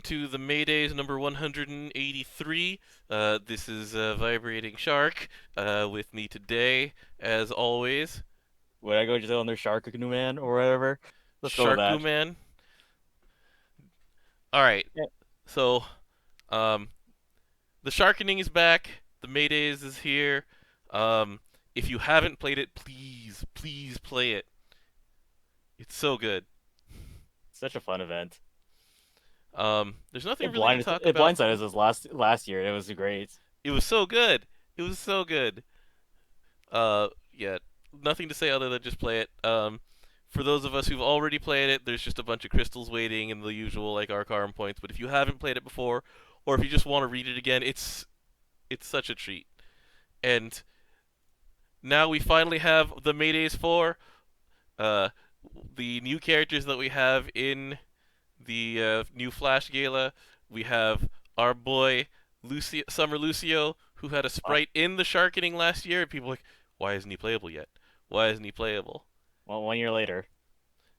To the Maydays number 183. This is Vibrating Shark with me today, as always, Would I go just on their Shark Man or whatever? Let's go with Sharku that. Man. Alright, Yeah. so um, the Sharkening is back, the Maydays is here. If you haven't played it, please, please play it. It's so good. Such a fun event. There's nothing It really to blind talk it about. blindsided us last year. It was great. It was so good. It was so good. Yeah, nothing to say other than just play it. For those of us who've already played it, there's just a bunch of crystals waiting and the usual like Arcarm points. But if you haven't played it before, or if you just want to read it again, it's such a treat. And now we finally have the Maydays 4, uh, the new characters that we have in the new Flash Gala. We have our boy Summer Lucio, who had a Uh, sprite in the Sharkening last year, and people were like, why isn't he playable yet? Why isn't he playable? well, 1 year later,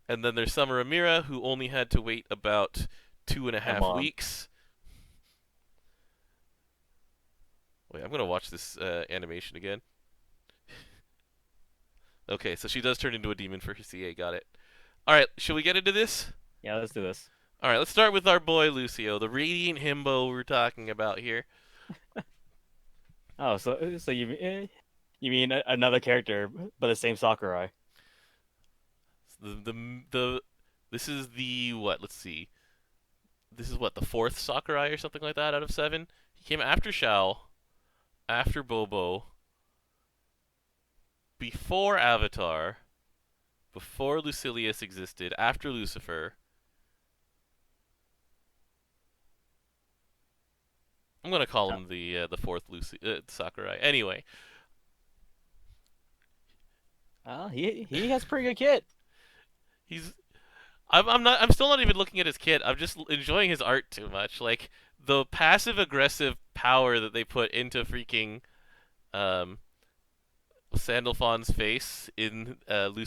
And then there's Summer Amira, who only had to wait about two and a a half month. weeks. Wait, I'm gonna watch this animation again. Okay, so she does turn into a demon for her CA. Got it. All right, shall we get into this? Yeah, let's do this. All right, let's start with our boy Lucio, the radiant himbo we're talking about here. Oh, so you mean another character, but the same Sakurai? The this is the what? Let's see. This is what, the fourth Sakurai or something like that out of seven. He came after Shao, after Bobo, before Avatar, before Lucilius existed, after Lucifer. I'm gonna call Uh, him the fourth Sakurai. Anyway, he has pretty good kit. he's I'm still not even looking at his kit. I'm just enjoying his art too much. Like the passive aggressive power that they put into freaking um Sandalphon's face in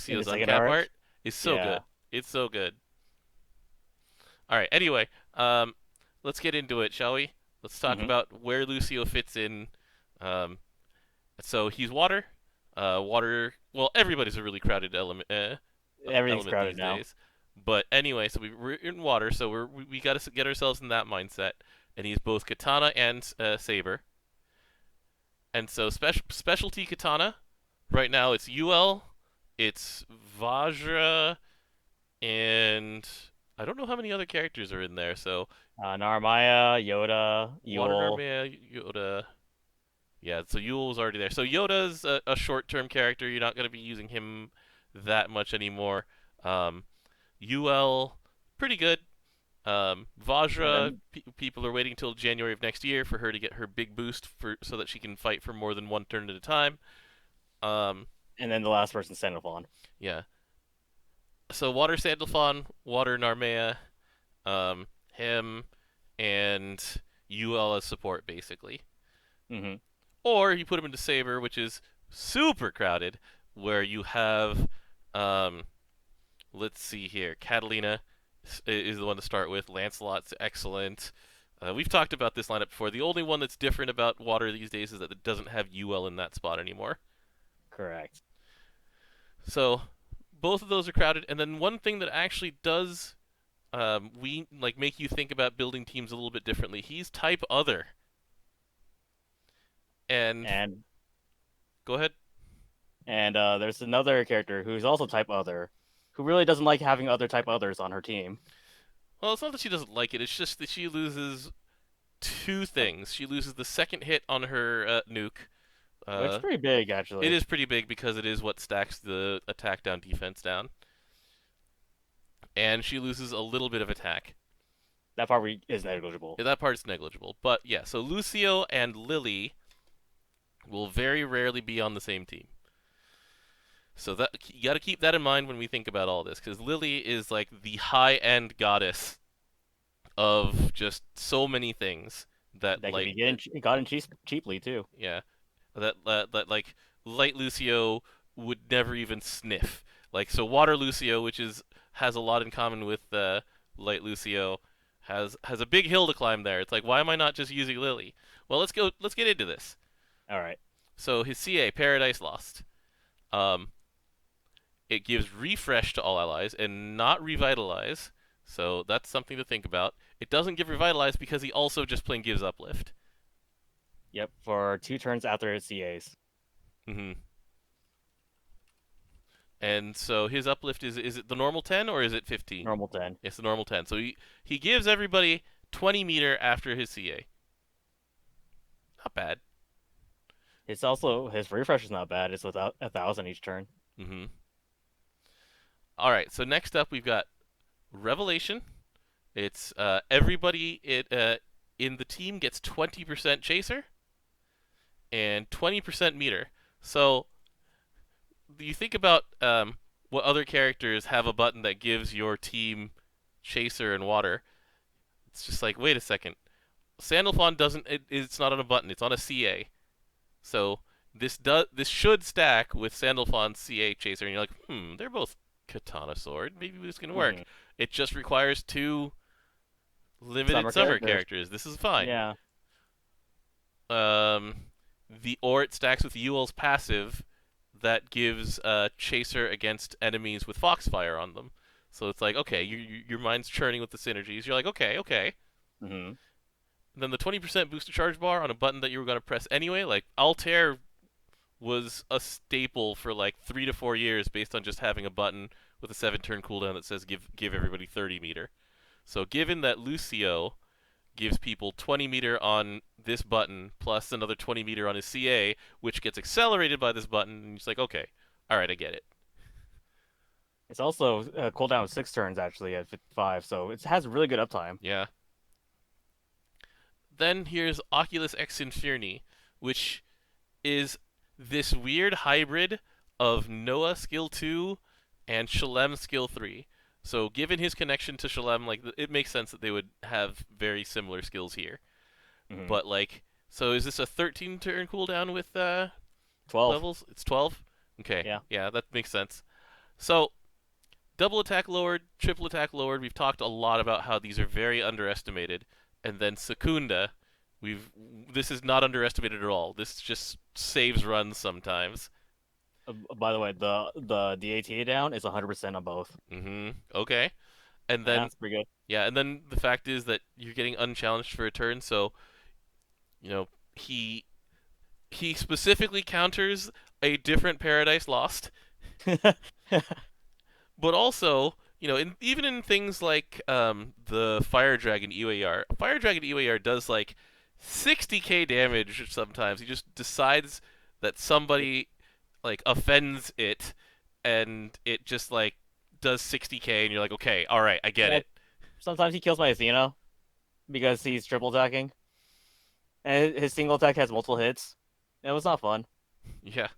In the Lucio's second uncap arc. art is so Yeah. good. It's so good. All right. Anyway, let's get into it, shall we? Let's talk hmm about where Lucio fits in. Um, so he's water. Water. Well, everybody's a really crowded Everything's element crowded these now. days. But anyway, so we're in water, so we got to get ourselves in that mindset. And he's both katana and saber. And so specialty katana. Right now it's UL, it's Vajra, and I don't know how many other characters are in there. So Narmaya, Yoda, Water Yule. Narmia, Yoda. Yeah, so Yule's already there. So Yoda's a short-term character. You're not going to be using him that much anymore. Um, UL, pretty good. And Vajra, then people are waiting till January of next year for her to get her big boost for so that she can fight for more than one turn at a time. Um, and then the last person, Sandalphon. yeah. So Water Sandalphon, Water Narmea, him, and UL as support basically. hmm Or you put him into Saber, which is super crowded, where you have, um, let's see here, Catalina is the one to start with. Lancelot's excellent. We've talked about this lineup before. The only one that's different about Water these days is that it doesn't have UL in that spot anymore. Correct. So both of those are crowded. And then one thing that actually does we like make you think about building teams a little bit differently. He's type other, and And go ahead. there's another character who's also type other, who really doesn't like having other type others on her team. Well, it's not that she doesn't like it. It's just that she loses two things. She loses the second hit on her nuke. Which is Uh, pretty big it actually. is pretty big because it is what stacks the attack down defense down, and she loses a little bit of attack. That part is negligible. Yeah, that part's negligible, but yeah. So Lucio and Lily will very rarely be on the same team. So that you got to keep that in mind when we think about all this, because Lily is like the high-end goddess of just so many things that That can like be gotten cheaply too. yeah, that like light Lucio would never even sniff. Like so, Water Lucio, which is has a lot in common with light Lucio, has a big hill to climb there. It's like, why am I not just using Lily? Well, let's get into this. All right. So his CA, Paradise Lost. Um, it gives refresh to all allies and not revitalize. So that's something to think about. It doesn't give revitalize because he also just plain gives uplift. Yep. For 2 turns after his CAs. Mm-hmm. And so his uplift is it the normal 10 or is it 15? Normal 10. It's the normal 10. So he gives everybody 20 meter after his CA. Not bad. It's also his refresh is not bad. It's without 1,000 each turn. Mm-hmm. All right. So next up we've got Revelation. It's everybody in the team gets 20% chaser and 20% meter. So you think about what other characters have a button that gives your team chaser and water. It's just like, wait a second. Sandalphon doesn't. It's not on a button. It's on a CA. So this should stack with Sandalphon's CA chaser, and you're like, they're both katana sword. Maybe this can work. Mm-hmm. It just requires 2 limited summer characters. This is fine. Yeah. Or it stacks with Ewell's passive that gives chaser against enemies with Foxfire on them. So it's like, okay, your mind's churning with the synergies. You're like, okay. Mm-hmm. Then the 20% booster charge bar on a button that you were going to press anyway, like Altair was a staple for like 3 to 4 years based on just having a button with a 7-turn cooldown that says give everybody 30 meter. So given that Lucio gives people 20 meter on this button plus another 20 meter on his CA, which gets accelerated by this button, and it's like, okay, all right, I get it. It's also cooldown 6 turns actually at 55, so it has really good uptime. Yeah. Then here's Oculus X Inferni, which is this weird hybrid of Noah skill 2 and Shalem skill 3. So given his connection to Shalem, like it makes sense that they would have very similar skills here. Mm-hmm. But like, so is this a 13 turn cooldown with 12 levels? It's 12. Okay. Yeah, that makes sense. So double attack lowered, triple attack lowered. We've talked a lot about how these are very underestimated. And then Secunda, this is not underestimated at all. This just saves runs sometimes. By the way, the ATA down is 100% on both. Mm-hmm. Okay. And then that's pretty good. Yeah, and then the fact is that you're getting unchallenged for a turn, so he specifically counters a different Paradise Lost, but also even in things like the Fire Dragon EOAR, Fire Dragon EOAR does like 60k damage sometimes. He just decides that somebody like offends it, and it just like does 60k, and you're like, okay, all right, I get it. Sometimes he kills my Athena because he's triple attacking, and his single attack has multiple hits. It was not fun. Yeah.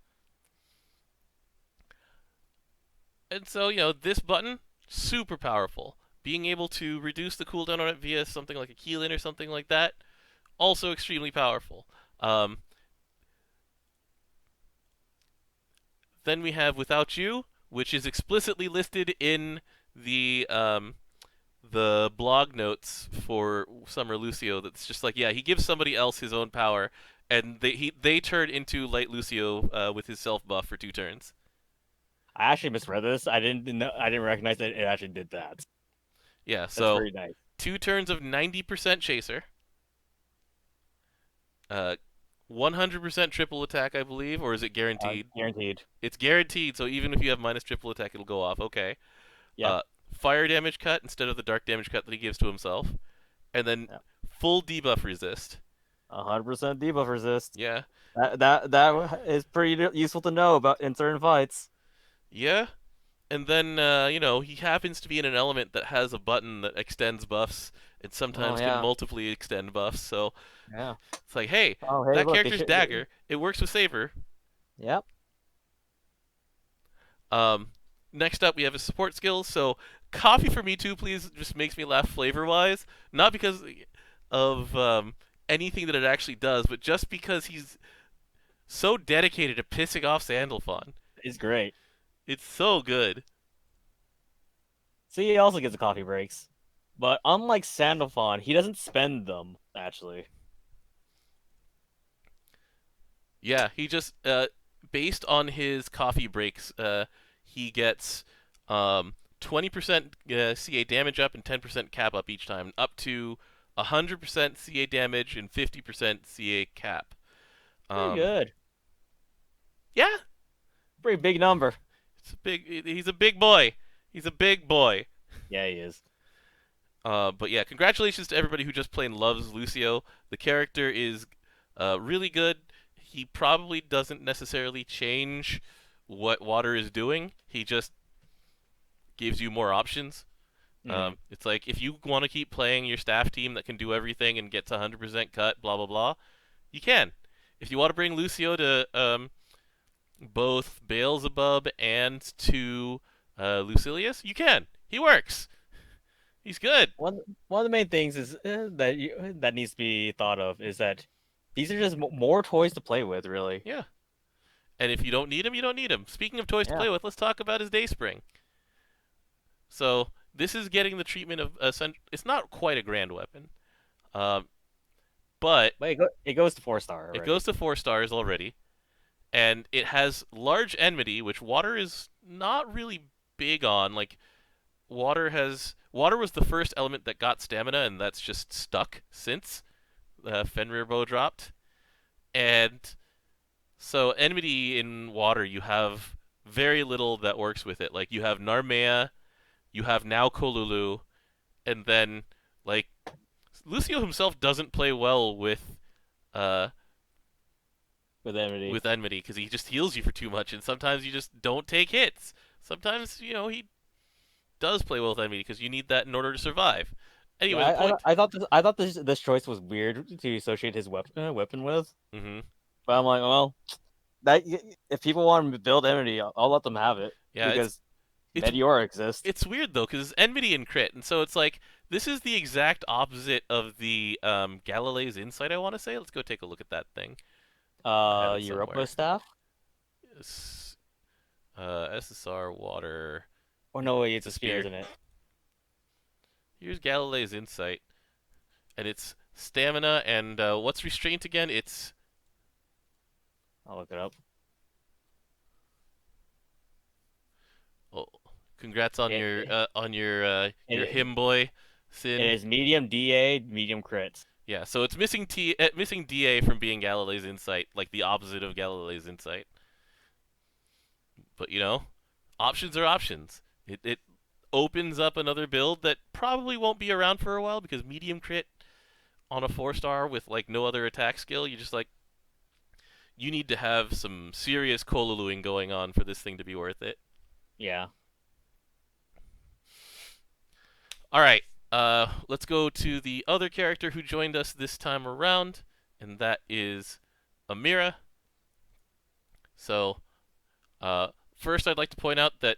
And so this button, super powerful. Being able to reduce the cooldown on it via something like a Keelan or something like that, also extremely powerful. Then we have Without You, which is explicitly listed in the blog notes for Summer Lucio. That's just like, yeah, he gives somebody else his own power, and they turn into Light Lucio with his self buff for 2 turns. I actually misread this. I didn't recognize that it actually did that. Yeah, That's so very nice. 2 turns of 90% chaser. 100% triple attack, I believe, or is it guaranteed? Guaranteed. It's guaranteed, so even if you have minus triple attack, it'll go off. Okay. Yeah. Fire damage cut instead of the dark damage cut that he gives to himself. And then full debuff resist. 100% debuff resist. Yeah. That is pretty useful to know about in certain fights. Yeah. And then, he happens to be in an element that has a button that extends buffs and sometimes can multiply extend buffs, so yeah, it's like, hey, that look, character's dagger. It works with Saber. Yep. Next up, we have his support skills. So, Coffee for Me Too, please, just makes me laugh flavor-wise. Not because of anything that it actually does, but just because he's so dedicated to pissing off Sandalphon. It's great. It's so good. See, he also gets the coffee breaks. But unlike Sandalphon, he doesn't spend them, actually. Yeah, he just based on his coffee breaks, he gets 20% CA damage up and 10% cap up each time, up to 100% CA damage and 50% CA cap. Pretty Um, good. yeah, Pretty big number. it's a big. He's a big boy. He's a big boy. Yeah, he is. But yeah, congratulations to everybody who just plain loves Lucio. The character is really good. He probably doesn't necessarily change what water is doing. He just gives you more options. Mm. It's like if you want to keep playing your staff team that can do everything and gets 100% cut, blah blah blah, you can. If you want to bring Lucio to both Beelzebub and to Lucilius, you can. He works. He's good. One of the main things is that needs to be thought of is that these are just more toys to play with, really. Yeah. And if you don't need him, you don't need him. Speaking of toys to Yeah. play with, let's talk about his Dayspring. So this is getting the treatment of it's not quite a grand weapon, um, but But it goes to 4-star it already. goes to 4 stars already, and it has large enmity, which water is not really big on. Like water was the first element that got stamina, and that's just stuck since Fenrir bow dropped, and so enmity in water you have very little that works with it. Like you have Narmea, you have now Kolulu, and then like Lucio himself doesn't play well uh With Enmity. with enmity because he just heals you for too much, and sometimes you just don't take hits. Sometimes he does play well with enmity because you need that in order to survive. Anyway, Yeah, the point. I thought this choice was weird to associate his weapon with. Hmm. But I'm like, well, that if people want to build Enmity, I'll let them have it Yeah, because it's Meteor exists. it's weird though because it's enmity and crit, and so it's like this is the exact opposite of the Galilee's Insight. I want to say. Let's go take a look at that thing. I have it Europa somewhere. staff. SSR water. Oh no, wait, it's It's a a spear, spear. isn't it? Here's Galilee's Insight, and it's stamina and what's restraint again? It's I'll look it up. oh, congrats on It your it, him boy, it Sin. is medium DA, medium crits. Yeah, so it's missing DA from being Galilee's Insight, like the opposite of Galilee's Insight. But options are options. It opens up another build that probably won't be around for a while because medium crit on a 4 star with like no other attack skill, you just like you need to have some serious Koluluing going on for this thing to be worth it. Yeah. All right, let's go to the other character who joined us this time around, and that is Amira. So, first, I'd like to point out that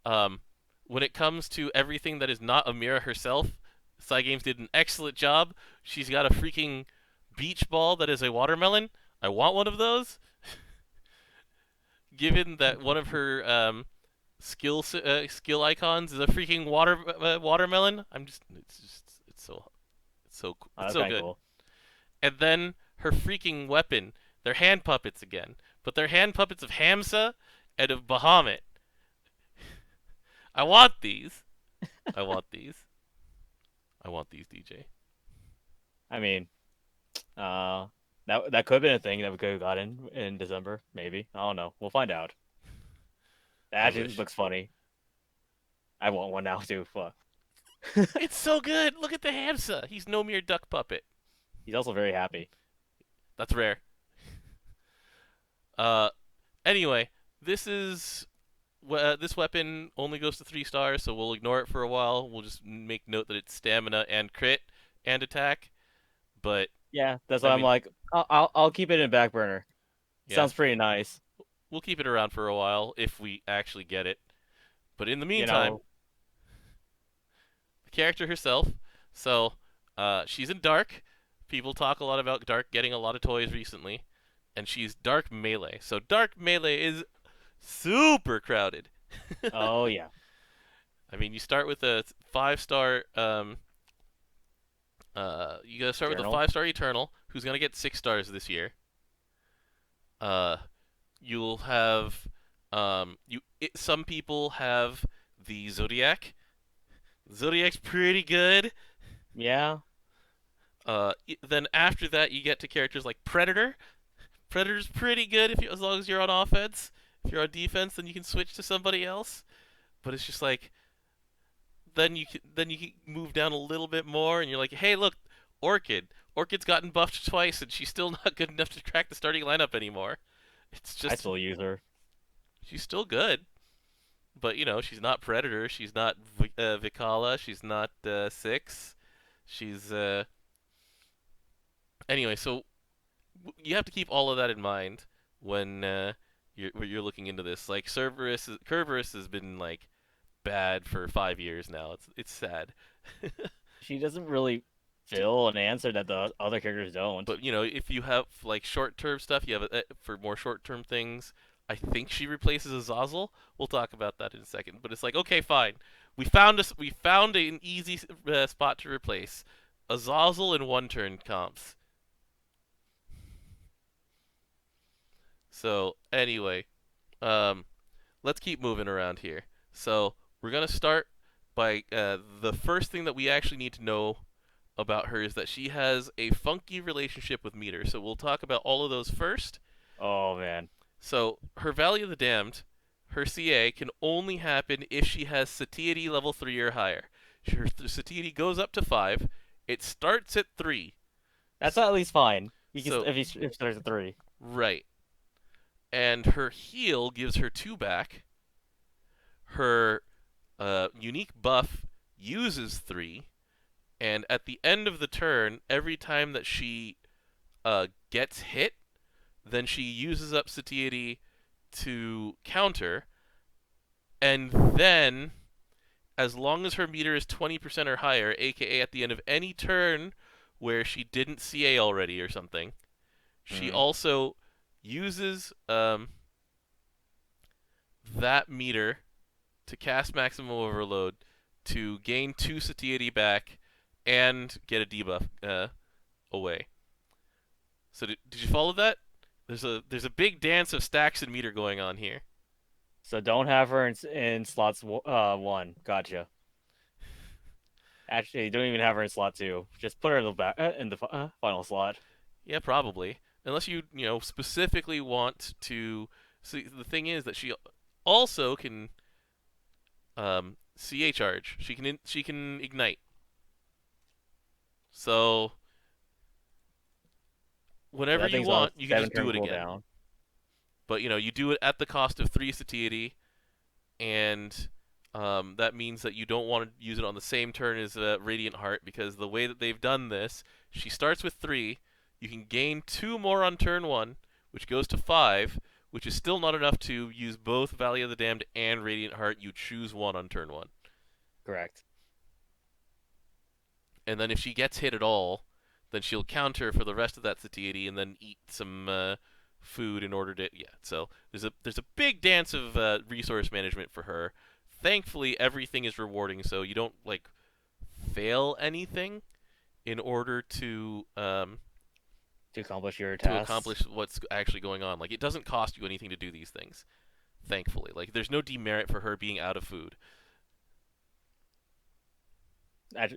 um, when it comes to everything that is not Amira herself, Cygames did an excellent job. She's got a freaking beach ball that is a watermelon. I want one of those. Given that one of her skill icons is a freaking watermelon, Oh, it's that's so kind of good. cool. And then her freaking weapon, they're hand puppets again, but they're hand puppets of Hamsa and of Bahamut. I want these. I want these. I want these, DJ. I mean, that could have been a thing that we could have gotten in December, maybe. I don't know. We'll find out. That I actually wish. looks funny. I want one now too. Fuck. It's so good. Look at the Hamsa. He's no mere duck puppet. He's also very happy. That's rare. Uh, anyway, this weapon only goes to 3 stars, so we'll ignore it for a while. We'll just make note that it's stamina and crit and attack. But Yeah, that's I why I'm mean, like, I'll keep it in back burner. yeah, Sounds pretty nice. we'll keep it around for a while if we actually get it. But in the You meantime, know, the character herself. So, she's in Dark. People talk a lot about Dark getting a lot of toys recently, and she's Dark Melee. So Dark Melee is super crowded. oh yeah. I mean, you start with a 5 star You gotta start with a Journal. 5-star Eternal, who's gonna get 6 stars this year. Uh, you'll have some people have the Zodiac. Zodiac's pretty good. Yeah. Then after that, you get to characters like Predator. Predator's pretty good as long as you're on offense. If you're on defense, then you can switch to somebody else. But it's just like then you can move down a little bit more, and you're like, hey, look, Orchid. Orchid's gotten buffed twice, and she's still not good enough to crack the starting lineup anymore. It's I just still use her. she's still good, but she's not Predator. She's not Vikala. She's not Six. She's anyway. So you have to keep all of that in mind when you're looking into this. Like Cerberus has been like bad for 5 years now. It's sad. She doesn't really fill an answer that the other characters don't. But if you have like short-term stuff, you have for more short-term things. I think she replaces Azazel. We'll talk about that in a second. But it's like, okay, fine. We found an easy spot to replace Azazel in one-turn comps. So anyway, um, let's keep moving around here. So we're gonna start by the first thing that we actually need to know about her is that she has a funky relationship with Meter. So we'll talk about all of those first. Oh man. So her Valley of the Damned, her CA can only happen if she has Satiety level 3 or higher. Her Satiety goes up to 5. It starts at 3. That's at least fine. You can So if there's a 3. right. And her heal gives her 2 back. Her unique buff uses 3. And at the end of the turn, every time that she gets hit, then she uses up Satiety to counter. And then, as long as her meter is 20% or higher, aka at the end of any turn where she didn't CA already or something, she also uses that meter to cast Maximum Overload to gain 2 Satiety back and get a debuff away. So did you follow that? There's a big dance of stacks and meter going on here. So don't have her in slots 1. Gotcha. Actually, don't even have her in slot 2. Just put her in the final slot. Yeah, probably. Unless you specifically want to. See, the thing is that she also can CA charge. She can ignite. So whenever That you thing's on want, a you can just 7-turn do it again. cooldown. But you do it at the cost of 3 Satiety, and that means that you don't want to use it on the same turn as Radiant Heart, because the way that they've done this, she starts with 3, you can gain 2 more on turn 1, which goes to 5, which is still not enough to use both Valley of the Damned and Radiant Heart. You choose one on turn 1. Correct. And then if she gets hit at all, then she'll counter for the rest of that Satiety and then eat some food in order to So there's a big dance of resource management for her. Thankfully, everything is rewarding, so you don't like fail anything in order to accomplish your to tasks. accomplish what's actually going on. Like, it doesn't cost you anything to do these things. Thankfully, like there's no demerit for her being out of food.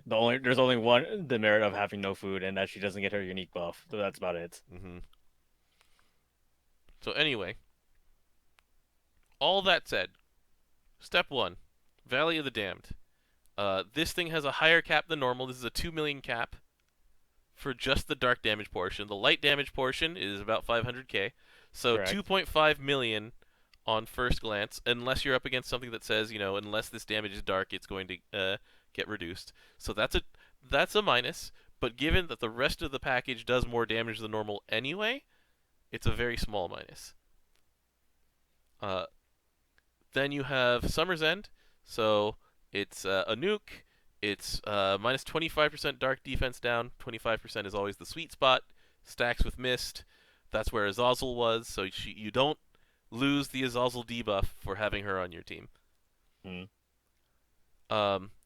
There's only one demerit of having no food, and that she doesn't get her unique buff. So that's about it. So anyway, all that said, step 1, Valley of the Damned. This thing has a higher cap than normal. This is a 2 million cap for just the dark damage portion. The light damage portion is about 500k. So Correct. 2.5 million on first glance, unless you're up against something that says, unless this damage is dark, it's going to get reduced. So that's a minus, but given that the rest of the package does more damage than normal anyway, it's a very small minus. Then you have Summer's End, so it's a nuke. It's minus 25% dark defense down. 25% is always the sweet spot. Stacks with Mist. That's where Azazel was, so you don't lose the Azazel debuff for having her on your team.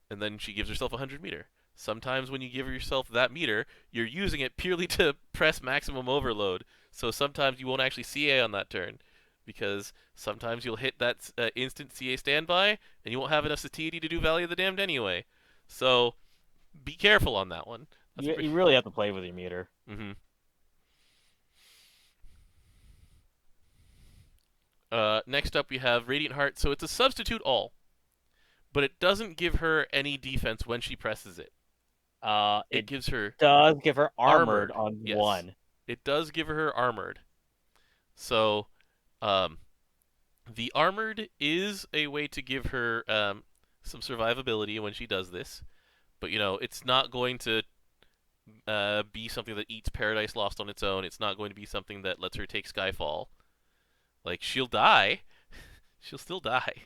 And then she gives herself 100 meter. Sometimes when you give yourself that meter, you're using it purely to press maximum overload. So sometimes you won't actually CA on that turn, because sometimes you'll hit that instant CA standby, and you won't have enough satiety to do Valley of the Damned anyway. So be careful on that one. That's You really have to play with your meter. mm-hmm. Next up, we have Radiant Heart. So it's a substitute all, but it doesn't give her any defense when she presses it. It It gives her does give her armored armored. on Yes, one. it does give her armored. So, um, the armored is a way to give her some survivability when she does this, but it's not going to be something that eats Paradise Lost on its own. It's not going to be something that lets her take Skyfall. Like, she'll die. She'll still die. Yeah.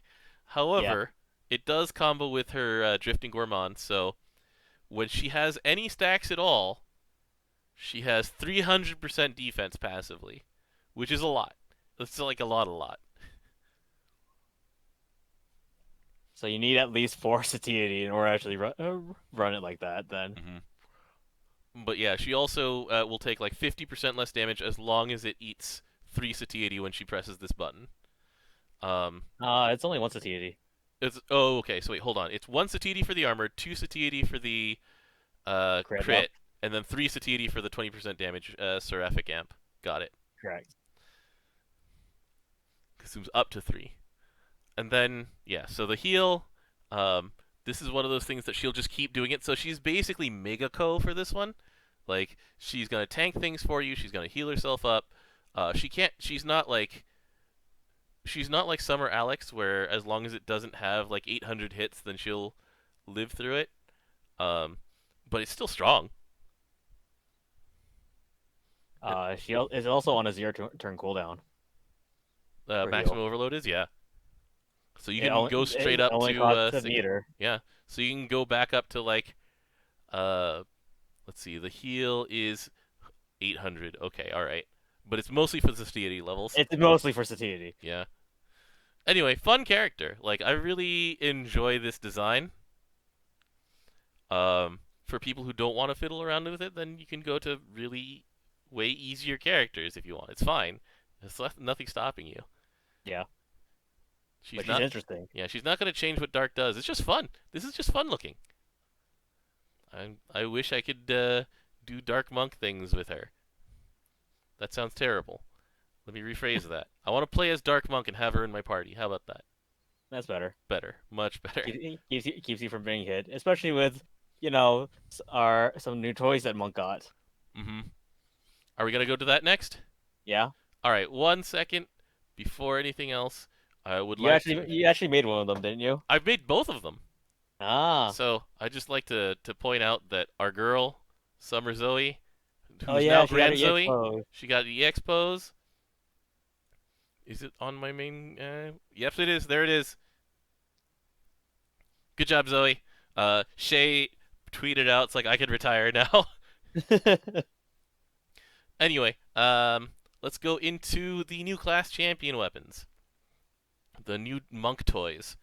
However, it does combo with her Drifting Gourmand, so when she has any stacks at all, she has 300% defense passively, which is a lot. It's like a lot. So you need at least 4 satiety in order to actually run it like that. Then. But yeah, she also will take like 50% less damage as long as it eats 3 satiety when she presses this button. It's only 1 satiety. Okay. So wait, hold on. It's 1 satiety for the armor, 2 satiety for the Crit. and then 3 satiety for the 20% damage Seraphic Amp. Got it. Correct. Consumes up to 3. And then yeah, so the heal. This is one of those things that she'll just keep doing it. So she's basically Mega Co for this one. Like, she's gonna tank things for you. She's gonna heal herself up. She can't. She's not like. She's not like Summer Alex, where as long as it doesn't have like 800 hits, then she'll live through it. But it's still strong. She is also on a 0 turn cooldown. Maximum overload is, yeah. So you can go straight up only to a meter. yeah. So you can go back up to like let's see, the heal is 800. Okay, all right. But it's mostly for the satiety levels. It's mostly for satiety. Yeah. Anyway, fun character. Like, I really enjoy this design. For people who don't want to fiddle around with it, then you can go to really way easier characters if you want. It's fine. There's nothing stopping you. Yeah. She's She's interesting. Yeah, she's not going to change what Dark does. It's just fun. This is just fun looking. I wish I could do Dark Monk things with her. That sounds terrible. Let me rephrase that. I want to play as Dark Monk and have her in my party. How about that? That's better. Better. Much better. Keeps you from being hit, especially with, some new toys that Monk got. Mm-hmm. Are we going to go to that next? Yeah. All right, 1 second. Before anything else, I would You actually made one of them, didn't you? I've made both of them. Ah. So I just like to point out that our girl, Summer Zoe, who's yeah, now she Grand got an EX Zoe, pose. she got the EX pose. Is it on my main? Yep, it is. There it is. Good job, Zoe. Shay tweeted out, it's like, I could retire now. Anyway, let's go into the new class champion weapons. The new monk toys.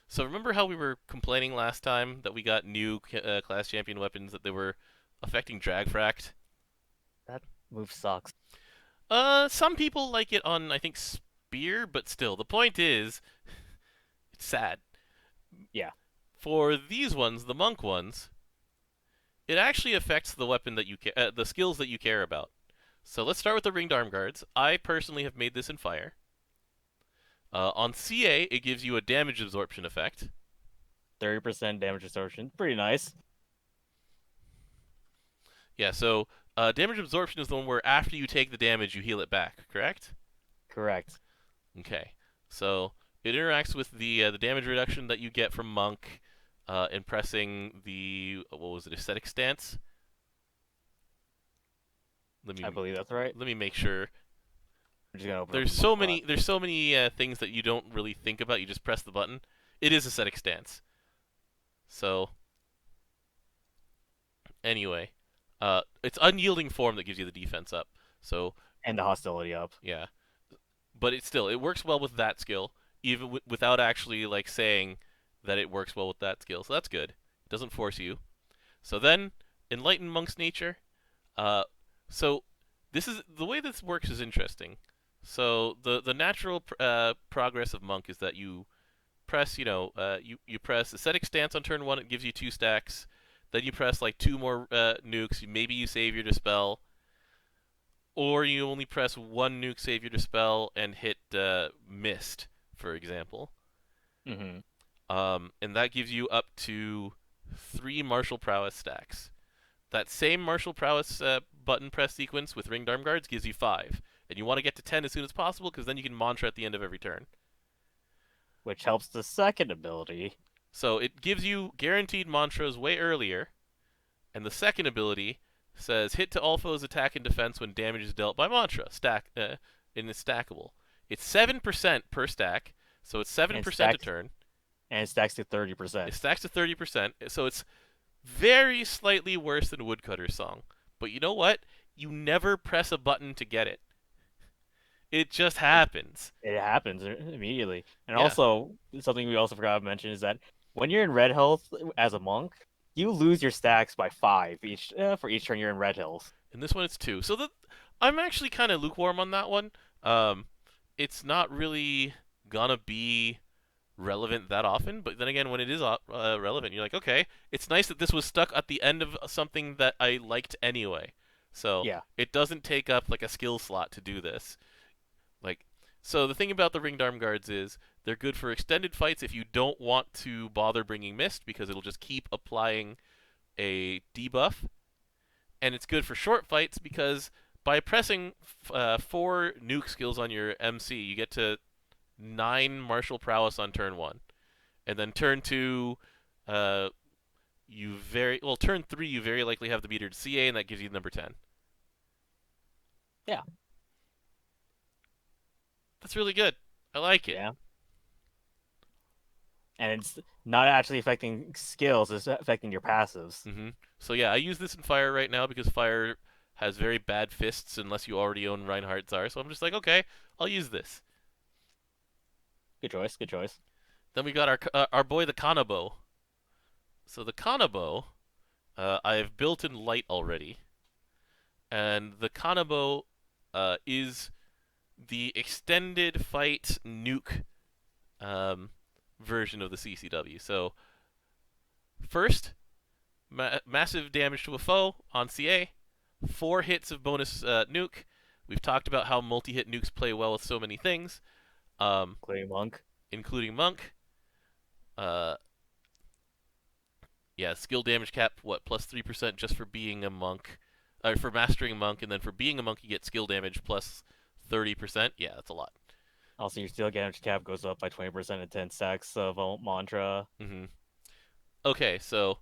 So remember how we were complaining last time that we got new class champion weapons, that they were affecting Dragfract? That move sucks. Some people like it on, I think, Spear, but still, the point is, it's sad. Yeah. For these ones, the monk ones, it actually affects the weapon that the skills that you care about. So let's start with the ringed arm guards. I personally have made this in fire. On CA, it gives you a damage absorption effect. 30% damage absorption. Pretty nice. Yeah, so damage absorption is the one where after you take the damage, you heal it back, correct? Correct. Okay. So it interacts with the damage reduction that you get from Monk in pressing the, what was it, Ascetic Stance? I believe that's right. Let me make sure. I'm just gonna open There's so many things that you don't really think about. You just press the button. It is Ascetic Stance. So anyway, it's unyielding form that gives you the defense up. So and the hostility up. yeah, but it works well with that skill, even without actually like saying that it works well with that skill. So that's good. It doesn't force you. So then, Enlightened Monk's Nature. Uh, so this is the way this works is interesting. So the natural progress of Monk is that you press, you press Ascetic Stance on turn one. It gives you 2 stacks. Then you press like 2 more nukes. Maybe you save your Dispel, or you only press 1 nuke, save your Dispel, and hit Mist, for example. Mm-hmm. And that gives you up to 3 Martial Prowess stacks. That same Martial Prowess button press sequence with Ringed Arm Guards gives you 5. And you want to get to 10 as soon as possible, because then you can Mantra at the end of every turn. Which helps the second ability. So it gives you guaranteed mantras way earlier, and the second ability says hit to all foes attack and defense when damage is dealt by mantra. And it's stackable. It's 7% per stack, so it's 7% a turn. And it stacks to It 30%. stacks to 30%, so it's very slightly worse than Woodcutter's Song. But you know what? You never press a button to get it. It just happens. It happens immediately. And Yeah. also, something we also forgot to mention is that when you're in red health as a monk, you lose your stacks by 5 each for each turn you're in red health. And this one it's 2. So I'm actually kind of lukewarm on that one. It's not really gonna be relevant that often, but then again, when it is relevant, you're like, okay, it's nice that this was stuck at the end of something that I liked anyway. So Yeah. it doesn't take up like a skill slot to do this. Like, so the thing about the Ringed Arm Guards is they're good for extended fights if you don't want to bother bringing Mist, because it'll just keep applying a debuff. And it's good for short fights because by pressing 4 nuke skills on your MC, you get to 9 Martial Prowess on turn 1. And then turn 2, turn 3, you very likely have the metered CA, and that gives you number 10. Yeah. That's really good. I like it. Yeah. And it's not actually affecting skills, it's affecting your passives. Mm-hmm. So yeah, I use this in Fire right now because Fire has very bad fists unless you already own Reinhardt Tsar. So I'm just like, okay, I'll use this. Good choice, good choice. Then we got our boy the Kanabo. So the Kanabo, I've built in light already, and the Kanabo is the extended fight nuke version of the CCW. So first, massive damage to a foe on CA, 4 hits of bonus nuke. We've talked about how multi-hit nukes play well with so many things, Including monk. including Monk. Yeah, skill damage cap, plus 3% just for being a monk, for mastering Monk, and then for being a monk you get skill damage plus 30%. Yeah, that's a lot. Also, your steel damage cap goes up by 20% in 10 stacks of mantra. Mm-hmm. Okay, so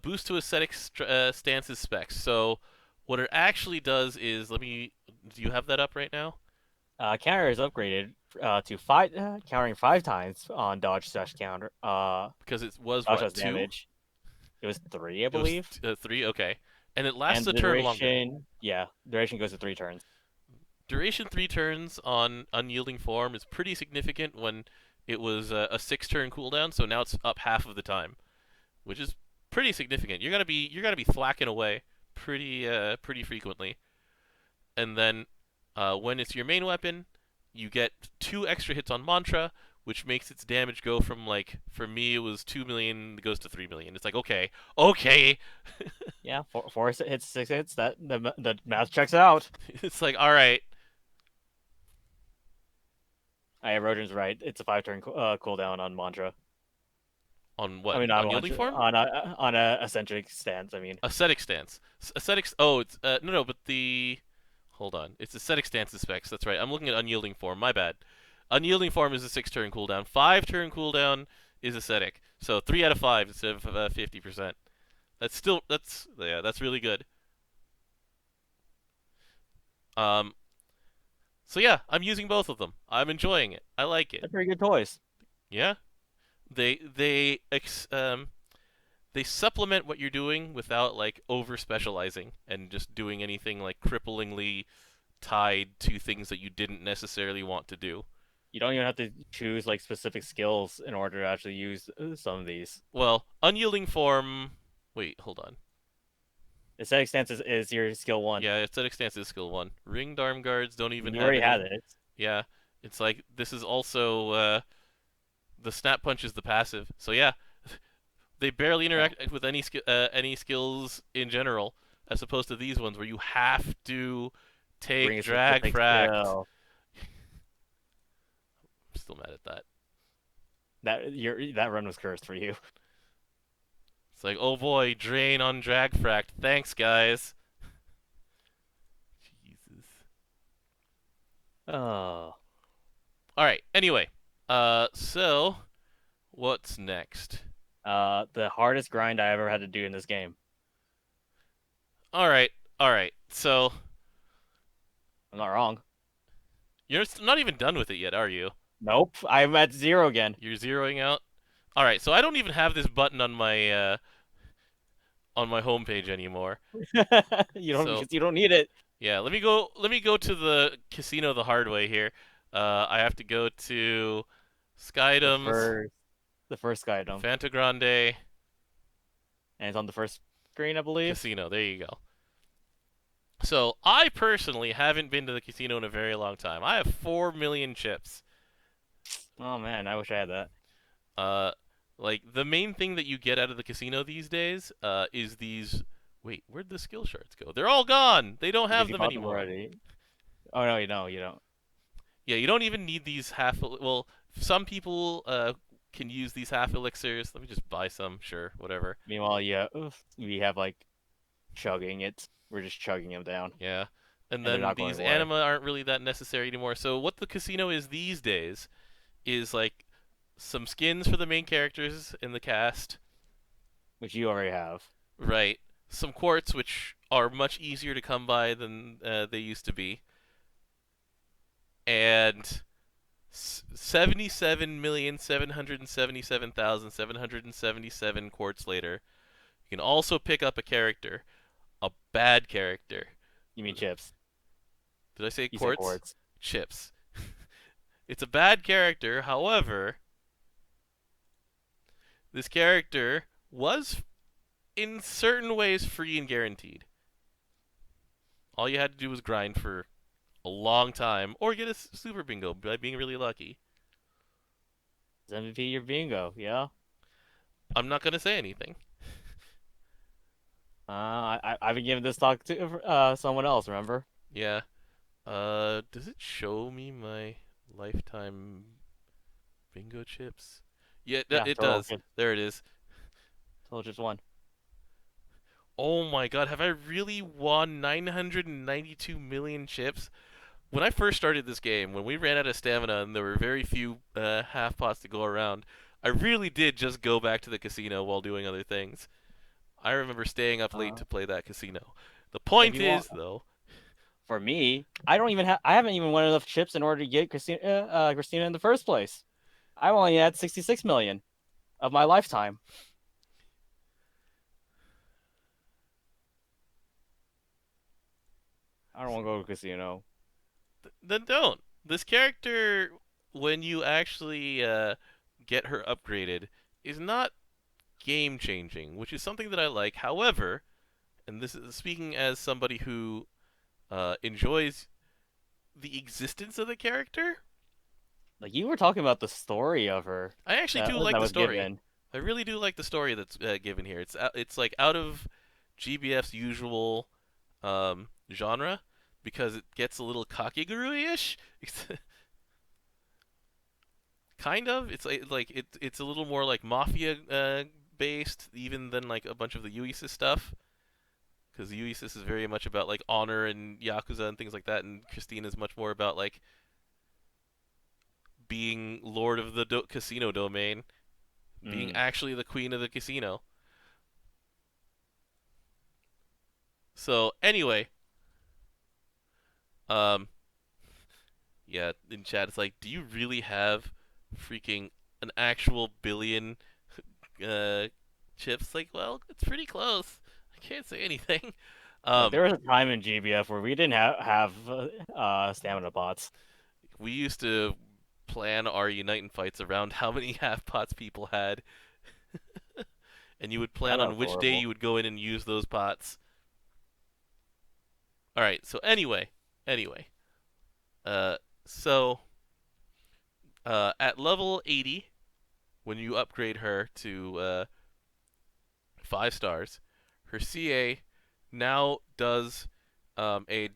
boost to ascetic stances specs. So what it actually does is, do you have that up right now? Counter is upgraded to 5, countering 5 times on dodge slash counter. Because it was Dodge what, slash 2? damage. It was 3, I It was believe. 3. Okay, and it lasts And a the turn longer. duration, yeah, duration goes to 3 turns. Duration 3 turns on Unyielding Form is pretty significant when it was a 6-turn cooldown. So now it's up half of the time, which is pretty significant. You're gonna be thwacking away pretty frequently, and then when it's your main weapon, you get 2 extra hits on Mantra, which makes its damage go from, like, for me it was 2 million, it goes to 3 million. It's like, okay. Yeah, 4 hits, 6 hits. That the math checks out. It's like, all right. Erosion's right. It's a 5-turn cooldown on mantra. On what? I mean, not Unyielding mantra. Form? On a eccentric stance. I mean, Ascetic Stance. Ascetics. Oh, it's no, but the hold on. It's Ascetic Stance specs. That's right. I'm looking at Unyielding Form. My bad. Unyielding Form is a 6-turn cooldown. 5-turn cooldown is Ascetic. So 3 out of 5 instead of 50%. That's really good. Um. So yeah, I'm using both of them. I'm enjoying it. I like it. they're pretty good toys. Yeah. They supplement what you're doing without like over specializing and just doing anything like cripplingly tied to things that you didn't necessarily want to do. You don't even have to choose like specific skills in order to actually use some of these. Well, Unyielding Form. Wait, hold on. Aesthetic stance is your skill 1. Yeah, aesthetic stance is skill 1. Ringed arm guards don't even You have already any. had it. Yeah, it's like this is also the snap punch is the passive. So yeah, they barely Oh, interact with any skills in general, as opposed to these ones where you have to bring take a drag specific fract. skill. I'm still mad at that. That run was cursed for you. It's like, oh boy, drain on drag fract. Thanks, guys. Jesus. Oh. All right. Anyway, so what's next? The hardest grind I ever had to do in this game. All right, all right. So I'm not wrong. you're not even done with it yet, are you? Nope. I'm at 0 again. You're zeroing out. All right. So I don't even have this button on my homepage anymore. So You don't need it. yeah, let me go. Let me go to the casino the hard way here. I have to go to The Skydoms, first the first item. Fanta Grande, And it's on the first screen, I believe. Casino. There you go. So I personally haven't been to the casino in a very long time. I have 4 million chips. Oh man, I wish I had that. Uh, like the main thing that you get out of the casino these days, is these. Wait, where'd the skill shards go? They're all gone. They don't Because have you them bought them anymore. already. Oh no, you don't. Yeah, you don't even need these half. Well, some people can use these half elixirs. Let me just buy some. Sure, whatever. Meanwhile, yeah, we have like chugging it. We're just chugging them down, Yeah. And and they're then not going these away, anima aren't really that necessary anymore. So what the casino is these days is like some skins for the main characters in the cast, which you already have. right? Some quartz, which are much easier to come by than they used to be, and 77,777,777 quartz later, you can also pick up a character, a bad character. You mean chips? Did I say You said quartz? quartz. Chips. It's a bad character, however, this character was in certain ways free and guaranteed. All you had to do was grind for a long time or get a super bingo by being really lucky. It's MVP your bingo, yeah. I'm not going to say anything. I've been giving this talk to someone else. Remember? Yeah. Does it show me my lifetime bingo chips? Yeah, Yeah, it total does. chips. There it is. Total chips one. Oh my god, have I really won 992 million chips? When I first started this game, when we ran out of stamina and there were very few half pots to go around, I really did just go back to the casino while doing other things. I remember staying up late Uh, to play that casino. The if point you want, is, though, for me, I don't even have. I haven't even won enough chips in order to get Christina in the first place. I only had 66 million of my lifetime. I don't want to go to a casino. then don't. This character, when you actually get her upgraded, is not game changing, which is something that I like. However, and this is speaking as somebody who enjoys the existence of the character, Like you were talking about the story of her I actually that do like that the was story. given. I really do like the story that's given here. It's like out of GBF's usual genre because it gets a little Kakegurui-ish. Kind of. It's a little more like mafia based even than like a bunch of the Uisis stuff. Because Uisis is very much about like honor and yakuza and things like that, and Christine is much more about like being lord of the casino domain, being Mm. actually the queen of the casino. So anyway, um, yeah, in chat it's like, do you really have freaking an actual billion uh, chips? Like, well, it's pretty close. I can't say anything. Like Um, there was a time in GBF where we didn't have stamina bots. we used to plan our Unite and fights around how many half pots people had, and you would Yeah, plan that on was which day horrible. you would go in and use those pots. All right. So anyway, uh, so at level 80, when you upgrade her to 5 stars, her CA now does a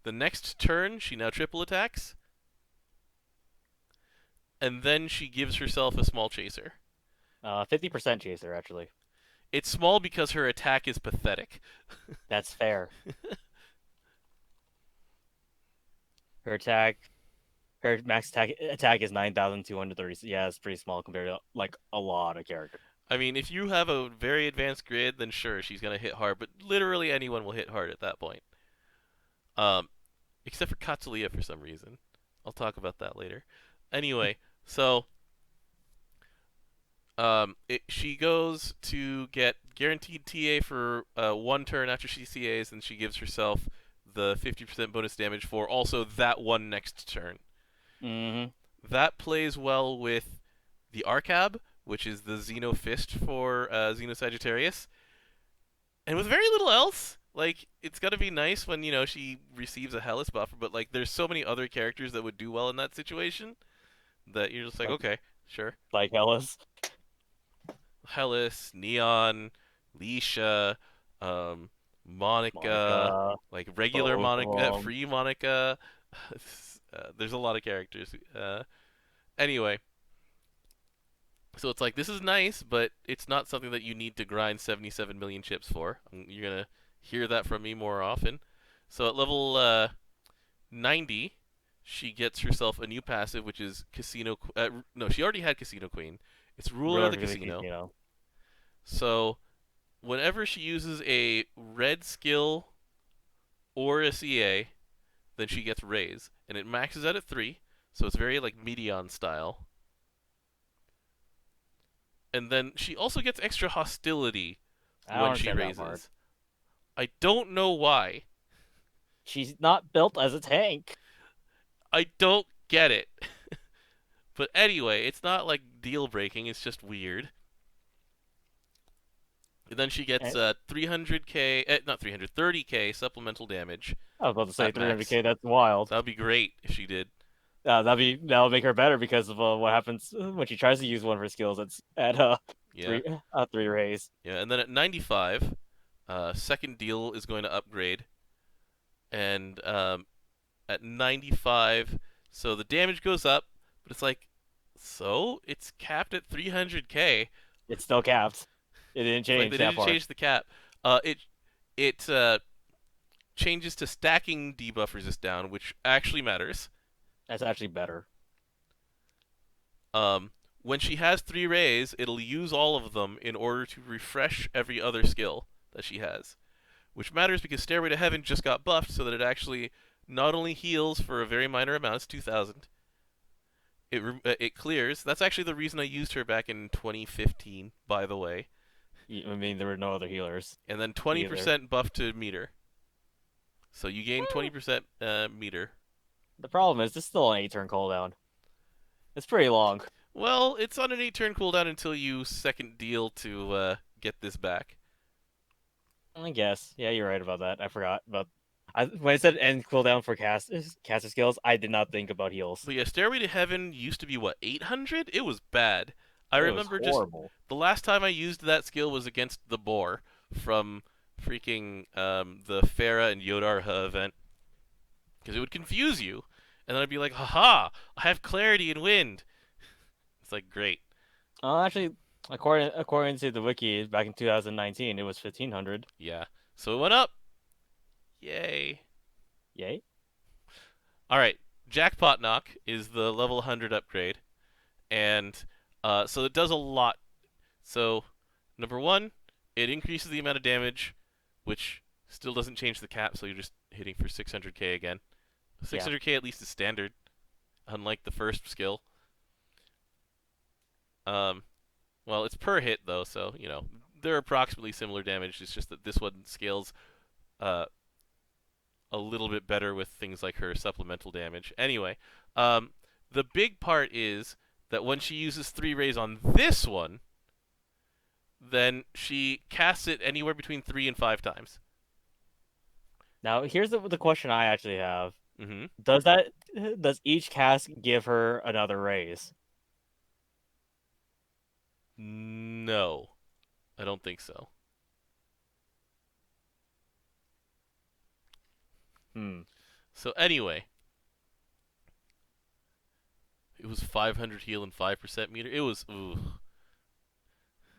the next turn she now triple attacks, and then she gives herself a small chaser. 50% chaser, actually. It's small because her attack is pathetic. That's fair. Her attack, her max attack is 9,230. Yeah, it's pretty small compared to like a lot of characters. I mean, if you have a very advanced grid, then sure, she's gonna hit hard, but literally anyone will hit hard at that point. Um, except for Katsulia for some reason. I'll talk about that later. Anyway, so she goes to get guaranteed TA for 1 turn after she CAs, and she gives herself the 50% bonus damage for also that one next turn. Mm-hmm. That plays well with the Arcab, which is the Xeno Fist for Xeno Sagittarius, and with very little else. Like, it's gotta be nice when, she receives a Hellas buffer, but, like, there's so many other characters that would do well in that situation that you're just like, okay, sure. Like Hellas. Hellas, Neon, Leisha, Monica, Monica. like regular Both of Monica, them. free Monica. There's a lot of characters. Anyway, so it's like, this is nice, but it's not something that you need to grind 77 million chips for. You're gonna hear that from me more often. So at level 90, she gets herself a new passive, which is Casino. No, she already had Casino Queen. It's Ruler of the Casino. So whenever she uses a red skill or a CA, then she gets Raise, and it maxes out at 3, so it's very like Meteon style. And then she also gets extra hostility when she raises. I don't know why. She's not built as a tank. I don't get it. But anyway, it's not like deal breaking, it's just weird. And then she gets 300k, not 300, 30k supplemental damage. I was about to say at max. 300k. That's wild. That would be great if she did. That'll make her better because of what happens when she tries to use one of her skills. It's at Yeah. 3 raise. Yeah, and then at 95, second deal is going to upgrade, and at 95, so the damage goes up, but it's like, so it's capped at 300k. It's still capped. It didn't change. Like they didn't change the cap. It changes to stacking debuff resist down, which actually matters. That's actually better. When she has 3 rays, it'll use all of them in order to refresh every other skill that she has, which matters because Stairway to Heaven just got buffed so that it actually not only heals for a very minor amount, it's 2,000. It clears. That's actually the reason I used her back in 2015, by the way. I mean, there were no other healers. And then 20% buff to meter. So you gain 20% meter. The problem is, this is still an 8-turn cooldown. It's pretty long. Well, it's on an 8-turn cooldown until you second deal to get this back. I guess. Yeah, you're right about that. I forgot about. When I said end cooldown for caster skills, I did not think about heals. But yeah, Stairway to Heaven used to be, 800? It was bad. I remember just the last time I used that skill was against the Boar from freaking the Farah and Yodarha event. Because it would confuse you. And then I'd be like, haha, I have clarity and wind. It's like, great. Actually, according to the wiki, back in 2019, it was 1,500. Yeah. So it went up. Yay. Yay. Alright. Jackpot Knock is the level 100 upgrade. And so it does a lot. So, number 1, it increases the amount of damage, which still doesn't change the cap, so you're just hitting for 600k again. 600k at least is standard, unlike the first skill. Well, it's per hit though, so they're approximately similar damage. It's just that this one scales a little bit better with things like her supplemental damage. Anyway, the big part is that when she uses 3 rays on this one, then she casts it anywhere between 3 and 5 times. Now, here's the question I actually have. Mm-hmm. Does each cast give her another raise? No, I don't think so. Hmm. So anyway, it was 500 heal and 5% meter. It was ooh,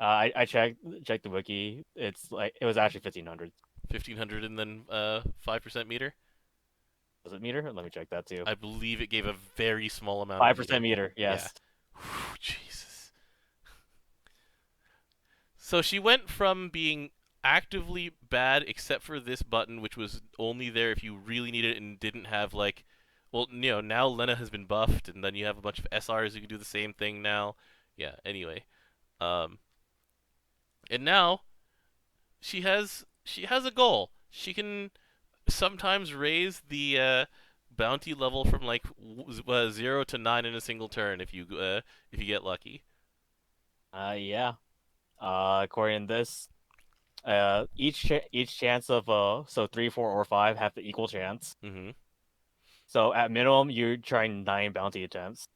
I checked the wiki. It's like it was actually 1500. 1500 and then 5% meter. Was it meter? Let me check that too. I believe it gave a very small amount of 5% meter. meter. Yeah. Yes. Whew, Jesus. So she went from being actively bad except for this button, which was only there if you really needed it and didn't have like, well, now Lena has been buffed, and then you have a bunch of SRs who can do the same thing now. Yeah. Anyway, um, and now she has a goal. She can sometimes raise the bounty level from like 0 to 9 in a single turn if you get lucky. Yeah. According to this, each chance of so 3, 4, or 5 have the equal chance. Hmm. So at minimum, you're trying 9 bounty attempts.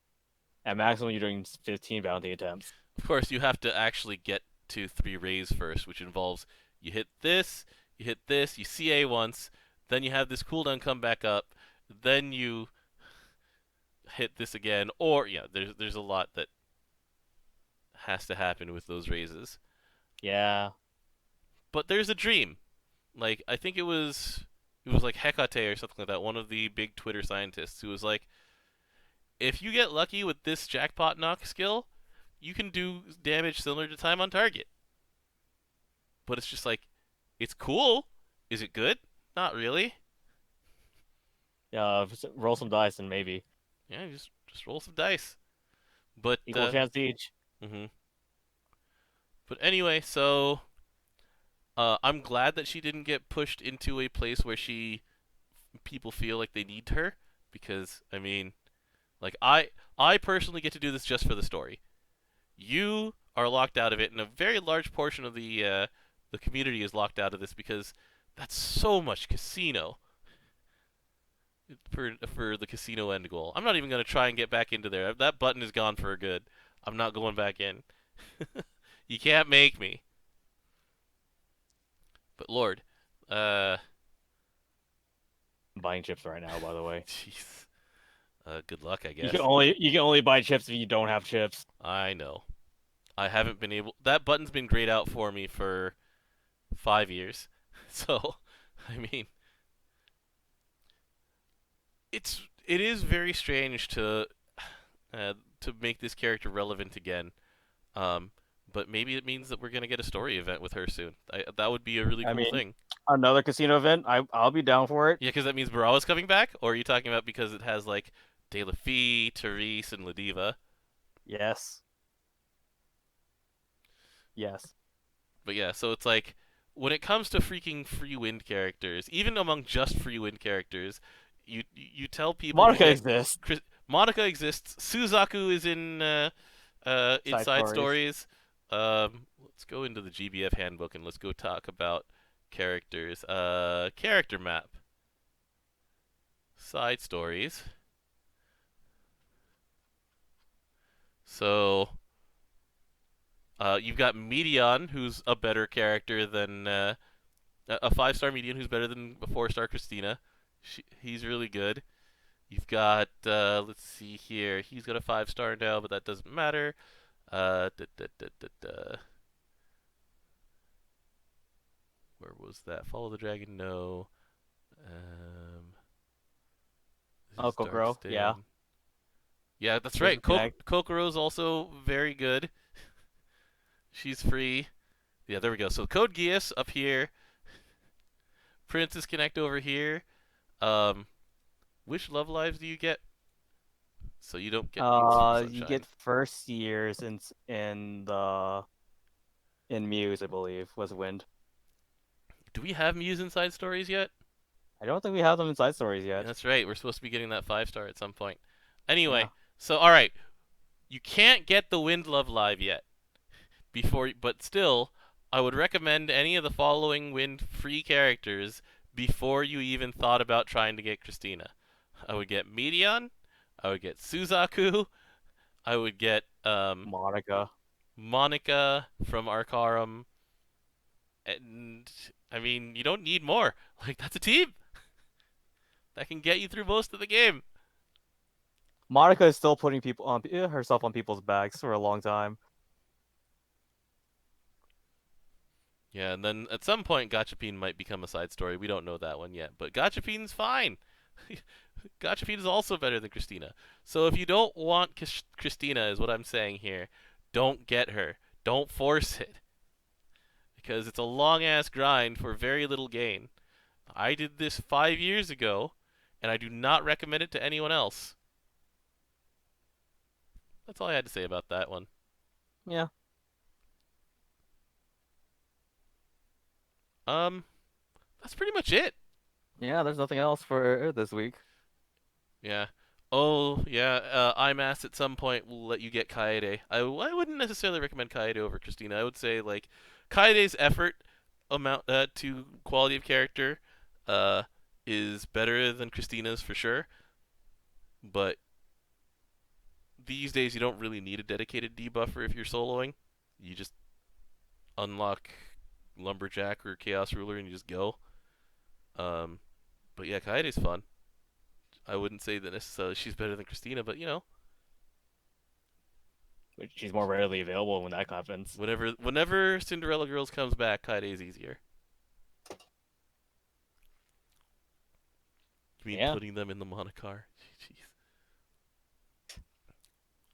At maximum, you're doing 15 bounty attempts. Of course, you have to actually get to 3 rays first, which involves you hit this, you CA once, then you have this cooldown come back up, then you hit this again, or yeah, there's a lot that has to happen with those raises. Yeah. But there's a dream. Like I think it was like Hecate or something like that, one of the big Twitter scientists who was like, if you get lucky with this jackpot knock skill, you can do damage similar to time on target. But it's just like, it's cool. Is it good? Not really. Yeah. Roll some dice and maybe Yeah, just roll some dice. But equal chance each. hmm but anyway, so I'm glad that she didn't get pushed into a place where people feel like they need her, because I mean, like I personally get to do this just for the story. You are locked out of it, and a very large portion of the community is locked out of this because that's so much casino for the casino end goal. I'm not even gonna try and get back into there. That button is gone for good. I'm not going back in. You can't make me. But Lord, uh, I'm buying chips right now, by the way. jeez, good luck, I You guess. can only buy chips if you don't have chips. I know. I haven't been able. That button's been grayed out for me for 5 years. So, I mean, it is very strange to make this character relevant again. Um, but maybe it means that we're gonna get a story event with her soon. That would be a really I cool mean, thing. another casino event. I'll be down for it. Yeah, because that means Barawa's coming back, or are you talking about because it has like De La Fee, Therese, and Ladiva? Yes. Yes. But yeah, so it's like when it comes to freaking free wind characters, even among just free wind characters, you tell people to Monica get exists. Monica exists. Suzaku is in Side side stories. stories. Let's go into the GBF handbook and let's go talk about characters. Character map. Side stories. So you've got Medion, who's a better character than a 5-star Medion, who's better than a 4-star Christina. He's really good. You've got let's see here. He's got a 5-star now, but that doesn't matter. Da, da, da, da, da. Where was that? Follow the dragon? No. This Oh, is Kokoro. Yeah. Darkstan. Yeah, that's right. Whisper Connect. Kokoro's also very good. She's free. Yeah, there we go. So Code Geass up here. Princess Connect over here. Um, which love lives do you get? So you don't get Muse from You Sunshine. get first years in Muse, I believe, was Wind. Do we have Muse inside stories yet? I don't think we have them in side stories Yeah, yet. that's right. We're supposed to be getting that 5-star at some point. Yeah. Anyway, so all right, you can't get the Wind Love Live yet. But still, I would recommend any of the following Wind free characters before you even thought about trying to get Christina. I would get Medion. I would get Suzaku. I would get Monica. Monica from Arcarum. And I mean, you don't need more. Like that's a team that can get you through most of the game. Monica is still putting people on herself on people's backs for a long time. Yeah, and then at some point, Gachapin might become a side story. We don't know that one yet, but Gachapin's fine. Gachapin is also better than Christina. So if you don't want Christina, is what I'm saying here, don't get her. Don't force it. Because it's a long ass grind for very little gain. I did this 5 years ago, and I do not recommend it to anyone else. That's all I had to say about that one. Yeah. That's pretty much it. Yeah, there's nothing else for this week. Yeah. Oh, yeah. IMAS at some point will let you get Kaede. I wouldn't necessarily recommend Kaede over Christina. I would say like Kaede's effort amount to quality of character uh, is better than Christina's for sure. But these days you don't really need a dedicated debuffer if you're soloing. You just unlock Lumberjack or Chaos Ruler and you just go. But yeah, Kaede's fun. I wouldn't say that necessarily she's better than Christina, but you know, But she's more rarely available when that happens. whenever Cinderella Girls comes back, Kaide's easier. You mean Yeah. putting them in the monocar?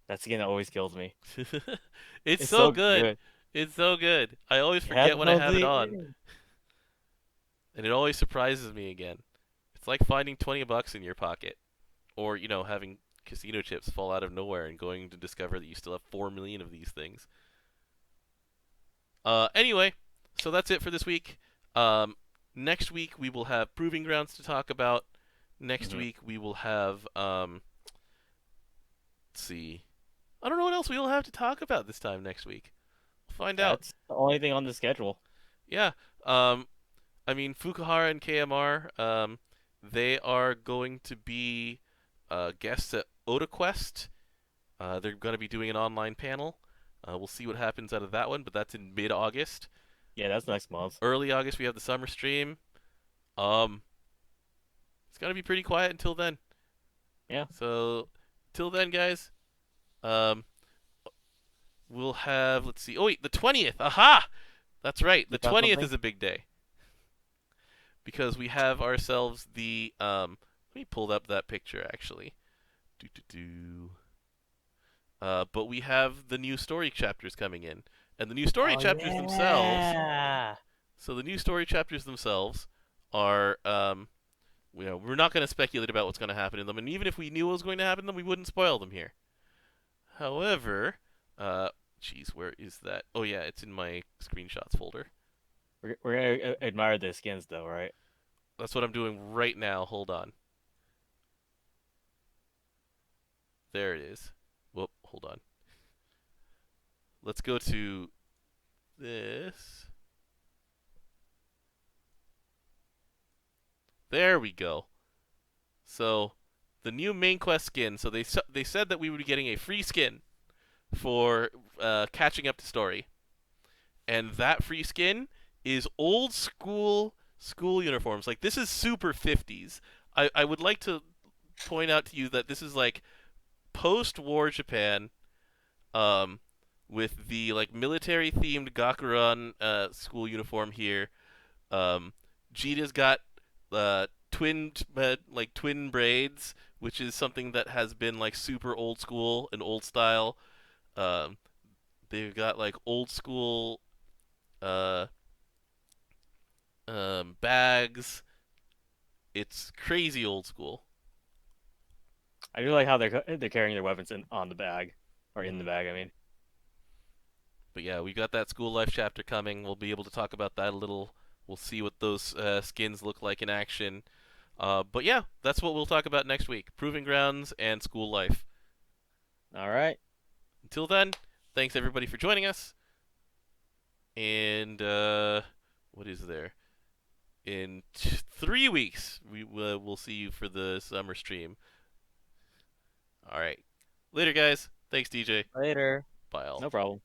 That's the game that always kills me. Jeez. It's so good. It's so good. I always forget when I have it on, and it always surprises me again. It's like finding $20 in your pocket, or you know, having casino chips fall out of nowhere and going to discover that you still have 4 million of these things. Anyway, so that's it for this week. Next week we will have Proving Grounds to talk about. Next week we will have let's see. I don't know what else we will have to talk about this time next week. We'll find out. That's the only thing on the schedule. Yeah. I mean Fukuhara and KMR, they are going to be guests at OtaQuest. They're going to be doing an online panel. We'll see what happens out of that one, but that's in mid-August. Yeah, that's next month. Early August we have the summer stream. It's gonna be pretty quiet until then. Yeah. So till then, guys, we'll have, let's see. Oh wait, the 20th. Aha! That's right. The 20th is a big day because we have ourselves the let me pull up that picture actually. But we have the new story chapters coming in, and the new story chapters themselves. So the new story chapters themselves are, you know, we're not going to speculate about what's going to happen in them, and even if we knew what was going to happen in them, we wouldn't spoil them here. However, jeez, where is that? Oh yeah, it's in my screenshots folder. We're gonna admire the skins though, right? That's what I'm doing right now. Hold on. There it is. Whoop, hold on. Let's go to this. There we go. So, the new main quest skin. So they said that we would be getting a free skin for catching up to story, and that free skin is old school uniforms. Like this is super 50s. I would like to point out to you that this is like post-war Japan, with the like military themed Gakuran school uniform here. Jita's got twin braids, which is something that has been like super old school and old style. They've got like old school bags. It's crazy old school. I do like how they're carrying their weapons on the bag, or in the bag. I mean. But yeah, we got that school life chapter coming. We'll be able to talk about that a little. We'll see what those skins look like in action. But yeah, that's what we'll talk about next week. Proving Grounds and school life. All right. Until then, thanks everybody for joining us. And what is there? in 3 weeks. We'll see you for the summer stream. All right. Later, guys. Thanks, DJ. Later. Bye all. No problem.